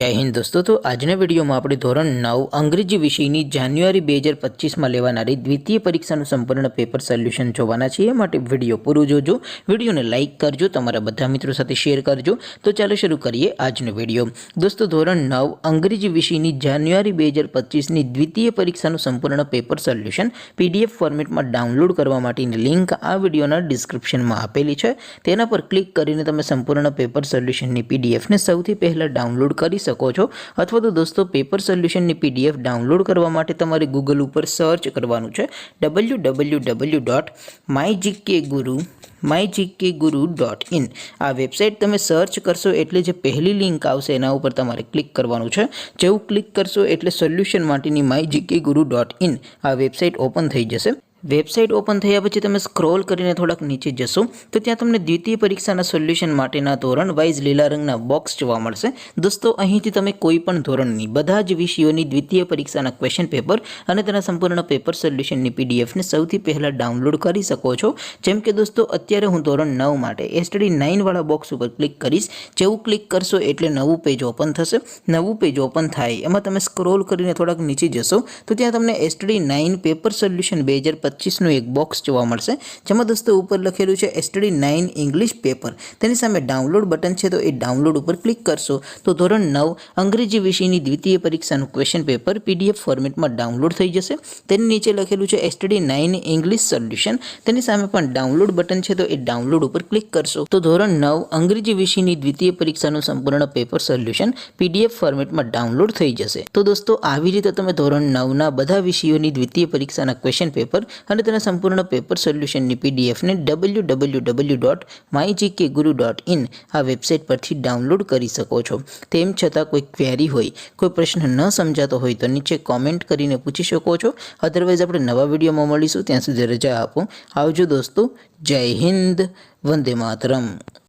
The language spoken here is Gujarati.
जय हिंद दोस्तों। तो आजना वीडियो में આપણે ધોરણ 9 અંગ્રેજી વિષયની જાન્યુઆરી 2025 માં લેવાનારી દ્વિતીય પરીક્ષાનું સંપૂર્ણ પેપર સોલ્યુશન જોવાના છીએ। માટે વિડિયો પૂરો જોજો, વિડિયોને લાઈક કરજો, તમારા બધા મિત્રો સાથે શેર કરજો। તો ચાલો શરૂ કરીએ આજનો વિડિયો। દોસ્તો ધોરણ 9 અંગ્રેજી વિષયની જાન્યુઆરી 2025 ની દ્વિતીય પરીક્ષાનું સંપૂર્ણ પેપર સોલ્યુશન PDF ફોર્મેટમાં ડાઉનલોડ કરવા માટેની લિંક આ વિડિયોના ડિસ્ક્રિપ્શનમાં આપેલી છે। તેના પર ક્લિક કરીને તમે સંપૂર્ણ પેપર સોલ્યુશનની PDF ને સૌથી પહેલા ડાઉનલોડ કરી શકો છો। अथवा तो दोस्तों पेपर सोल्यूशन ની PDF डाउनलॉड करवा माटे तमारे गूगल पर सर्च करवानुं छे www.mygkguru.in। आ वेबसाइट तमे सर्च करशो एटले जे पहली लिंक आवशे एना उपर तमारे क्लिक करवानुं छे। जेवुं क्लिक करशो एटले सोल्यूशन माटेनी mygkguru.in आ वेबसाइट ओपन थई जशे। वेबसाइट ओपन थया पछी तमे स्क्रॉल करीने थोड़ाक नीचे जशो तो त्यां तमने द्वितीय परीक्षाना सोल्यूशन माटेना धोरण वाइज लीला रंगना बॉक्स जोवा मळशे। दोस्तों અહીંથી તમે કોઈ પણ ધોરણની બધા જ વિષયોની દ્વિતીય પરીક્ષાના ક્વેશ્ચન પેપર અને તેના સંપૂર્ણ પેપર સોલ્યુશનની PDF ને સૌથી પહેલા ડાઉનલોડ કરી શકો છો। જેમ કે દોસ્તો અત્યારે હું ધોરણ 9 માટે STD 9 વાળા બોક્સ ઉપર ક્લિક કરીશ। જેવું ક્લિક કરશો એટલે નવું પેજ ઓપન થશે। નવું પેજ ઓપન થાય એમાં તમે સ્ક્રોલ કરીને થોડાક નીચે જશો તો ત્યાં તમને STD 9 પેપર સોલ્યુશન 2025 નું એક બોક્સ જોવા મળશે। જેમાં દોસ્તો ઉપર લખેલું છે STD 9 ઇંગ્લિશ પેપર। તેની સામે ડાઉનલોડ બટન છે તો એ ડાઉનલોડ ઉપર ક્લિક કરશો તો ધોરણ 9 અંગ્રેજી વિષયની દ્વિતીય પરીક્ષાનું ક્વેશ્ચન પેપર PDF ફોર્મેટમાં ડાઉનલોડ થઈ જશે। તેની નીચે લખેલું છે STD 9 ઇંગ્લિશ સોલ્યુશન। તેની સામે પણ ડાઉનલોડ બટન છે તો એ ડાઉનલોડ ઉપર ક્લિક કરશો તો ધોરણ 9 અંગ્રેજી વિષયની દ્વિતીય પરીક્ષાનું સંપૂર્ણ પેપર સોલ્યુશન PDF ફોર્મેટમાં ડાઉનલોડ થઈ જશે। તો દોસ્તો આવી રીતે તમે ધોરણ 9 ના બધા વિષયોની દ્વિતીય પરીક્ષાના ક્વેશ્ચન પેપર અને તેના સંપૂર્ણ પેપર સોલ્યુશનની PDF ને www.mygkguru.in આ વેબસાઇટ પરથી ડાઉનલોડ કરી શકો છો। તેમ છતાં કોઈ ક્વેરી હોય, કોઈ પ્રશ્ન ન સમજાતો હોય તો નીચે કોમેન્ટ કરીને પૂછી શકો છો। અધરવાઇઝ આપણે નવા વિડીયોમાં મળીશું, ત્યાં સુધી રજા આપો। આવજો દોસ્તો। જય હિન્દ, વંદે માતરમ।